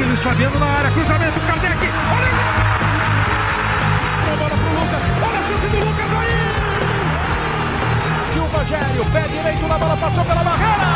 Luiz Fabiano na área, cruzamento, Kardec, olha a bola pro Lucas, olha a chute do Lucas aí! E o Rogério, pé direito na bola, passou pela barreira!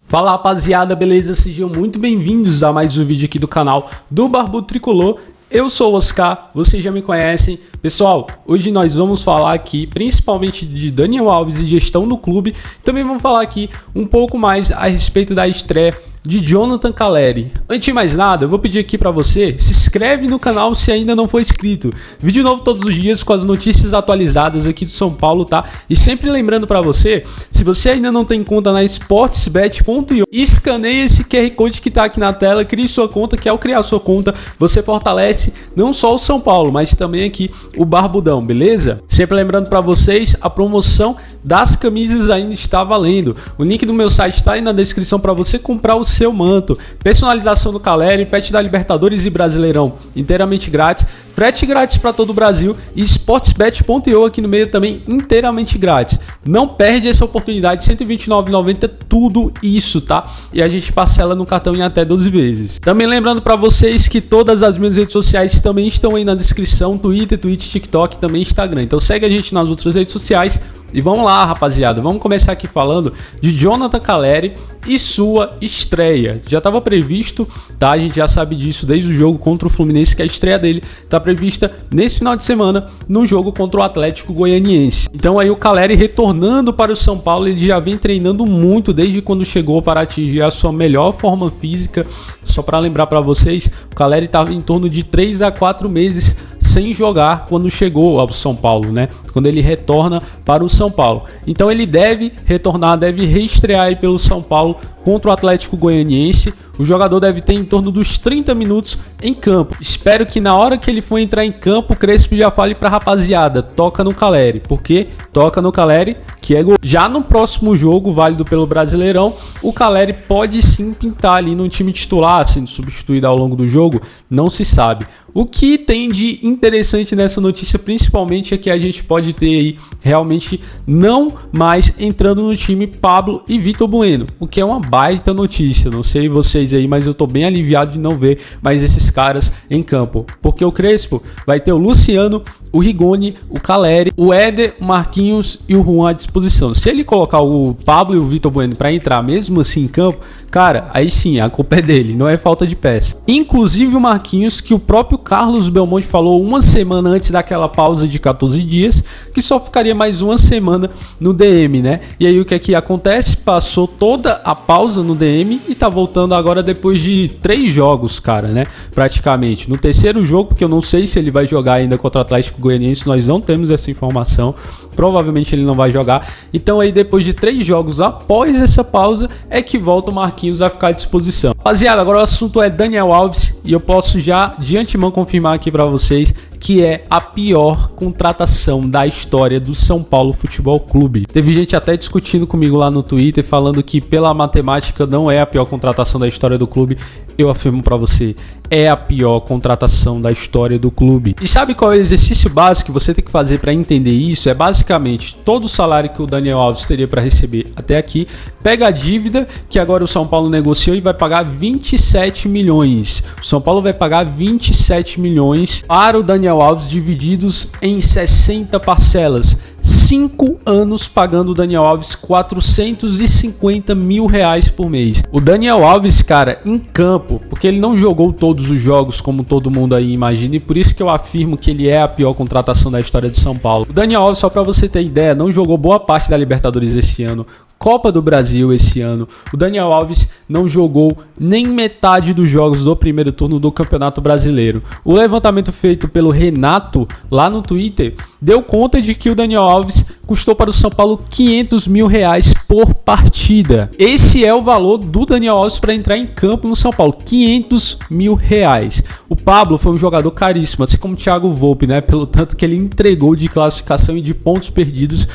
Fala rapaziada, beleza? Sejam muito bem-vindos a mais um vídeo aqui do canal do Barbudo Tricolor. Eu sou o Oscar, vocês já me conhecem. Pessoal, hoje nós vamos falar aqui principalmente de Daniel Alves e gestão do clube. Também vamos falar aqui um pouco mais a respeito da estreia de Jonathan Calleri. Antes de mais nada, eu vou pedir aqui para você, se inscreve no canal se ainda não for inscrito. Vídeo novo todos os dias com as notícias atualizadas aqui do São Paulo, tá? E sempre lembrando para você, se você ainda não tem conta na sportsbet.io, escaneie esse QR Code que tá aqui na tela, crie sua conta, que ao criar sua conta, você fortalece não só o São Paulo, mas também aqui o Barbudão, beleza? Sempre lembrando para vocês, a promoção das camisas ainda está valendo. O link do meu site está aí na descrição para você comprar o seu manto. Personalização do Calleri, pet da Libertadores e Brasileirão inteiramente grátis, frete grátis para todo o Brasil e sportsbet.io aqui no meio também inteiramente grátis. Não perde essa oportunidade, R$ 129,90 tudo isso, tá? E a gente parcela no cartão em até 12 vezes. Também lembrando para vocês que todas as minhas redes sociais também estão aí na descrição, Twitter, Twitch, TikTok, também Instagram. Então segue a gente nas outras redes sociais. E vamos lá, rapaziada, vamos começar aqui falando de Jonathan Calleri e sua estreia. Já estava previsto, tá? A gente já sabe disso desde o jogo contra o Fluminense, que a estreia dele está prevista nesse final de semana no jogo contra o Atlético Goianiense. Então aí o Calleri retornando para o São Paulo, ele já vem treinando muito desde quando chegou para atingir a sua melhor forma física. Só para lembrar para vocês, o Calleri estava em torno de 3 a 4 meses sem jogar quando chegou ao São Paulo, né? Quando ele retorna para o São Paulo. Então ele deve retornar, deve reestrear aí pelo São Paulo contra o Atlético Goianiense. O jogador deve ter em torno dos 30 minutos em campo. Espero que na hora que ele for entrar em campo, o Crespo já fale pra rapaziada, toca no Calleri. Por quê? Toca no Calleri, que é gol. Já no próximo jogo, válido pelo Brasileirão, o Calleri pode sim pintar ali no time titular, sendo substituído ao longo do jogo, não se sabe. O que tem de interessante nessa notícia, principalmente, é que a gente pode ter aí realmente não mais entrando no time Pablo e Vitor Bueno, o que é uma baita notícia. Não sei vocês aí, mas eu tô bem aliviado de não ver mais esses caras em campo, porque o Crespo vai ter o Luciano, o Rigoni, o Calleri, o Éder, o Marquinhos e o Juan à disposição. Se ele colocar o Pablo e o Vitor Bueno para entrar mesmo assim em campo, cara, aí sim, a culpa é dele, não é falta de peça. Inclusive o Marquinhos, que o próprio Carlos Belmonte falou uma semana antes daquela pausa de 14 dias, que só ficaria mais uma semana no DM, né? E aí o que é que acontece? Passou toda a pausa no DM e tá voltando agora depois de 3 jogos, cara, né? Praticamente. No terceiro jogo, porque eu não sei se ele vai jogar ainda contra o Atlético Goianiense, nós não temos essa informação. Provavelmente ele não vai jogar. Então aí depois de 3 jogos após essa pausa é que volta o Marquinhos a ficar à disposição. Rapaziada, agora o assunto é Daniel Alves e eu posso já de antemão confirmar aqui para vocês que é a pior contratação da história do São Paulo Futebol Clube. Teve gente até discutindo comigo lá no Twitter, falando que pela matemática não é a pior contratação da história do clube. Eu afirmo para você, é a pior contratação da história do clube. E sabe qual é o exercício básico que você tem que fazer para entender isso? É basicamente todo o salário que o Daniel Alves teria para receber até aqui, pega a dívida que agora o São Paulo negociou e vai pagar 27 milhões. O São Paulo vai pagar 27 milhões para o Daniel Alves divididos em 60 parcelas. 5 anos pagando o Daniel Alves 450 mil reais por mês. O Daniel Alves, cara, em campo, porque ele não jogou todos os jogos como todo mundo aí imagina, e por isso que eu afirmo que ele é a pior contratação da história de São Paulo. O Daniel Alves, só pra você ter ideia, não jogou boa parte da Libertadores esse ano, Copa do Brasil esse ano. O Daniel Alves não jogou nem metade dos jogos do primeiro turno do Campeonato Brasileiro. O levantamento feito pelo Renato lá no Twitter deu conta de que o Daniel Alves custou para o São Paulo 500 mil reais por partida. Esse é o valor do Daniel Alves para entrar em campo no São Paulo, 500 mil reais. O Pablo foi um jogador caríssimo, assim como o Thiago Volpi, né? Pelo tanto que ele entregou de classificação e de pontos perdidos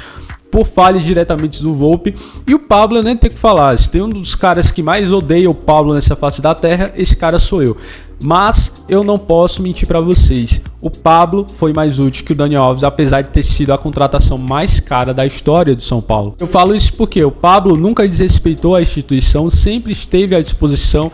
por falhas diretamente do Volpi. E o Pablo, eu nem tenho que falar, se tem um dos caras que mais odeia o Pablo nessa face da terra, esse cara sou eu. Mas eu não posso mentir para vocês, o Pablo foi mais útil que o Daniel Alves, apesar de ter sido a contratação mais cara da história do São Paulo. Eu falo isso porque o Pablo nunca desrespeitou a instituição, sempre esteve à disposição.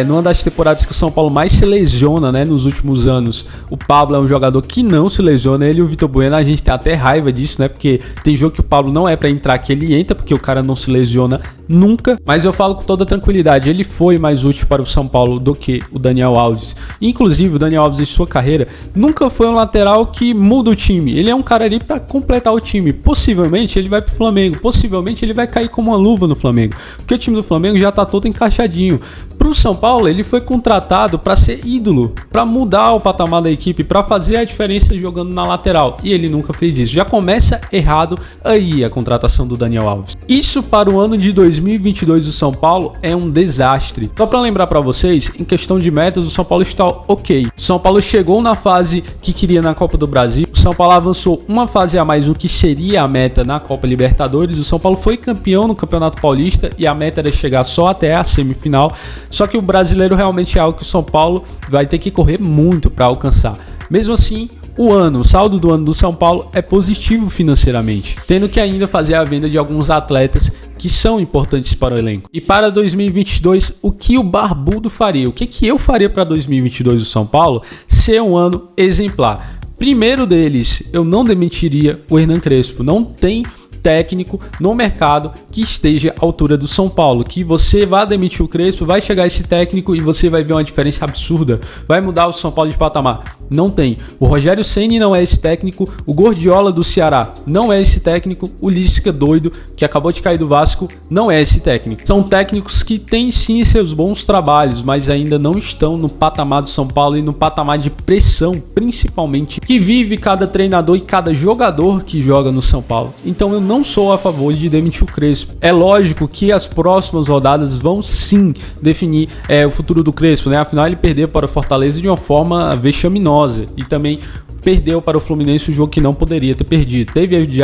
Numa das temporadas que o São Paulo mais se lesiona, né, nos últimos anos, o Pablo é um jogador que não se lesiona. Ele e o Vitor Bueno, a gente tem até raiva disso, né, porque tem jogo que o Pablo não é pra entrar, que ele entra, porque o cara não se lesiona nunca. Mas eu falo com toda tranquilidade, ele foi mais útil para o São Paulo do que o Daniel Alves. Inclusive, o Daniel Alves em sua carreira nunca foi um lateral que muda o time. Ele é um cara ali para completar o time. Possivelmente ele vai pro Flamengo, possivelmente ele vai cair como uma luva no Flamengo, porque o time do Flamengo já tá todo encaixadinho. Pro São Paulo, ele foi contratado para ser ídolo, para mudar o patamar da equipe, para fazer a diferença jogando na lateral, e ele nunca fez isso. Já começa errado aí a contratação do Daniel Alves. Isso para o ano de 2022 do São Paulo é um desastre. Só para lembrar para vocês, em questão de metas, o São Paulo está ok. O São Paulo chegou na fase que queria na Copa do Brasil. O São Paulo avançou uma fase a mais do que seria a meta na Copa Libertadores. O São Paulo foi campeão no Campeonato Paulista e a meta era chegar só até a semifinal. Só que o brasileiro realmente é algo que o São Paulo vai ter que correr muito para alcançar. Mesmo assim, o saldo do ano do São Paulo é positivo financeiramente, tendo que ainda fazer a venda de alguns atletas que são importantes para o elenco. E para 2022, o que o Barbudo faria? O que eu faria para 2022 do São Paulo? Ser um ano exemplar. Primeiro deles, eu não demitiria o Hernan Crespo. Não tem técnico no mercado que esteja à altura do São Paulo, que você vai demitir o Crespo, vai chegar esse técnico e você vai ver uma diferença absurda, vai mudar o São Paulo de patamar. Não tem. O Rogério Ceni não é esse técnico, o Gordiola do Ceará não é esse técnico, o Lisca doido, que acabou de cair do Vasco, não é esse técnico. São técnicos que têm sim seus bons trabalhos, mas ainda não estão no patamar do São Paulo e no patamar de pressão, principalmente, que vive cada treinador e cada jogador que joga no São Paulo. Então eu não sou a favor de demitir o Crespo. É lógico que as próximas rodadas vão sim definir o futuro do Crespo, né? Afinal, ele perdeu para o Fortaleza de uma forma vexaminosa e também perdeu para o Fluminense um jogo que não poderia ter perdido. Teve erro de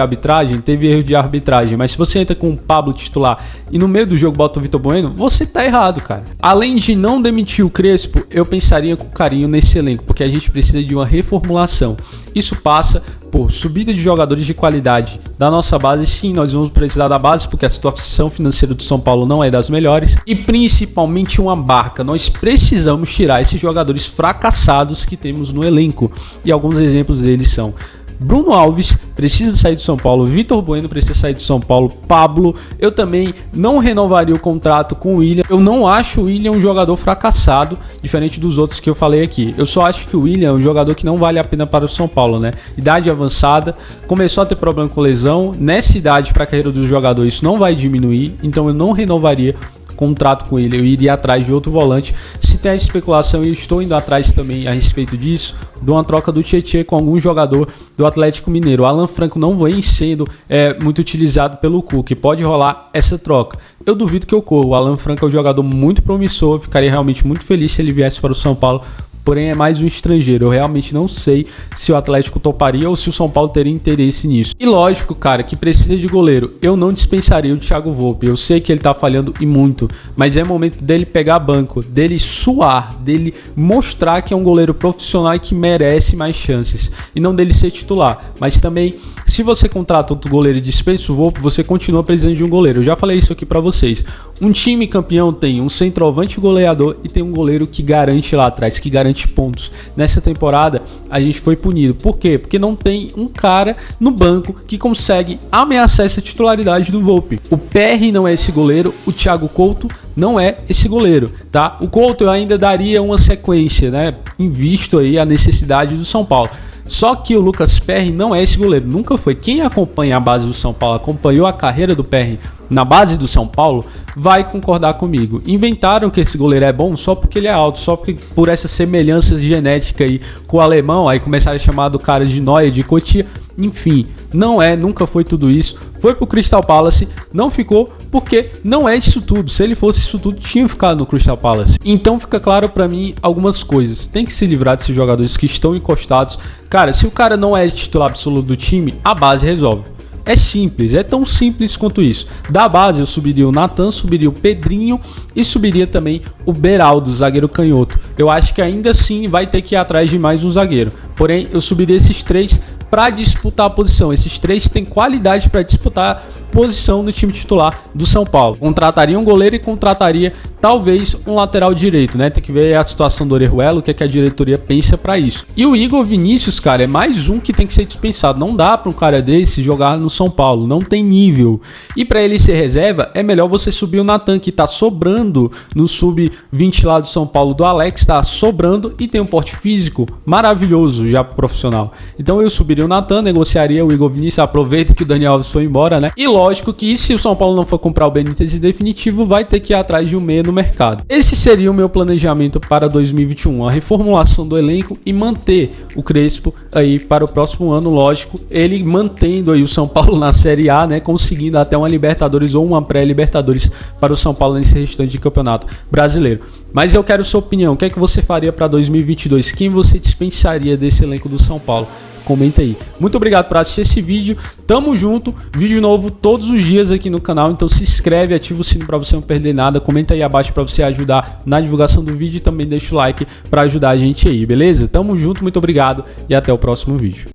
arbitragem, mas se você entra com o Pablo titular e no meio do jogo bota o Vitor Bueno, você tá errado, cara. Além de não demitir o Crespo, eu pensaria com carinho nesse elenco, porque a gente precisa de uma reformulação. Isso passa por subida de jogadores de qualidade da nossa base. Sim, nós vamos precisar da base, porque a situação financeira do São Paulo não é das melhores, e principalmente uma barca. Nós precisamos tirar esses jogadores fracassados que temos no elenco, e alguns exemplos deles são: Bruno Alves precisa sair do São Paulo, Vitor Bueno precisa sair do São Paulo, Pablo. Eu também não renovaria o contrato com o William. Eu não acho o William um jogador fracassado, diferente dos outros que eu falei aqui. Eu só acho que o William é um jogador que não vale a pena para o São Paulo, né? Idade avançada, começou a ter problema com lesão. Nessa idade, para a carreira do jogador, isso não vai diminuir, então eu não renovaria contrato com ele. Eu iria atrás de outro volante. Se tem a especulação, e eu estou indo atrás também a respeito disso, de uma troca do Tietê com algum jogador do Atlético Mineiro. O Alan Franco não vem sendo muito utilizado pelo Cuca, pode rolar essa troca. Eu duvido que ocorra. O Alan Franco é um jogador muito promissor, eu ficaria realmente muito feliz se ele viesse para o São Paulo, porém é mais um estrangeiro. Eu realmente não sei se o Atlético toparia ou se o São Paulo teria interesse nisso. E lógico, cara, que precisa de goleiro. Eu não dispensaria o Thiago Volpi. Eu sei que ele tá falhando e muito, mas é momento dele pegar banco, dele suar, dele mostrar que é um goleiro profissional e que merece mais chances, e não dele ser titular. Mas também, se você contrata outro goleiro e dispensa o Volpi, você continua precisando de um goleiro. Eu já falei isso aqui pra vocês. Um time campeão tem um centroavante goleador e tem um goleiro que garante lá atrás, que garante pontos. Nessa temporada a gente foi punido. Por quê? Porque não tem um cara no banco que consegue ameaçar essa titularidade do Volpi. O PR não é esse goleiro, o Thiago Couto não é esse goleiro, tá? O Couto eu ainda daria uma sequência, né? Em visto aí a necessidade do São Paulo. Só que o Lucas Perry não é esse goleiro, nunca foi. Quem acompanha a base do São Paulo, acompanhou a carreira do Perry na base do São Paulo, vai concordar comigo. Inventaram que esse goleiro é bom só porque ele é alto, só porque por essas semelhanças genéticas aí com o alemão, aí começaram a chamar do cara de Neuer, de Cotia. Enfim, não é, nunca foi tudo isso. Foi pro Crystal Palace, não ficou porque não é isso tudo. Se ele fosse isso tudo, tinha ficado no Crystal Palace. Então fica claro pra mim algumas coisas. Tem que se livrar desses jogadores que estão encostados. Cara, se o cara não é titular absoluto do time, a base resolve. É simples, é tão simples quanto isso. Da base eu subiria o Natan, subiria o Pedrinho e subiria também o Beraldo, zagueiro canhoto. Eu acho que ainda assim vai ter que ir atrás de mais um zagueiro. Porém, eu subiria esses 3 para disputar a posição. Esses 3 têm qualidade para disputar posição no time titular do São Paulo. Contrataria um goleiro e contrataria talvez um lateral direito, né? Tem que ver a situação do Orejuela, o que é que a diretoria pensa para isso. E o Igor Vinícius, cara, é mais um que tem que ser dispensado. Não dá para um cara desse jogar no São Paulo, não tem nível. E para ele ser reserva, é melhor você subir o Natan, que tá sobrando no sub-20 lá do São Paulo do Alex, tá sobrando e tem um porte físico maravilhoso já profissional. Então eu subiria o Natan, negociaria o Igor Vinícius, aproveita que o Daniel Alves foi embora, né? E lógico que se o São Paulo não for comprar o Benítez em definitivo, vai ter que ir atrás de um meia no mercado. Esse seria o meu planejamento para 2021, a reformulação do elenco e manter o Crespo aí para o próximo ano, lógico, ele mantendo aí o São Paulo na Série A, né? Conseguindo até uma Libertadores ou uma pré-Libertadores para o São Paulo nesse restante de campeonato brasileiro. Mas eu quero sua opinião, o que é que você faria para 2022? Quem você dispensaria desse elenco do São Paulo? Comenta aí. Muito obrigado por assistir esse vídeo. Tamo junto. Vídeo novo todos os dias aqui no canal. Então se inscreve, ativa o sino para você não perder nada. Comenta aí abaixo para você ajudar na divulgação do vídeo. E também deixa o like para ajudar a gente aí, beleza? Tamo junto, muito obrigado e até o próximo vídeo.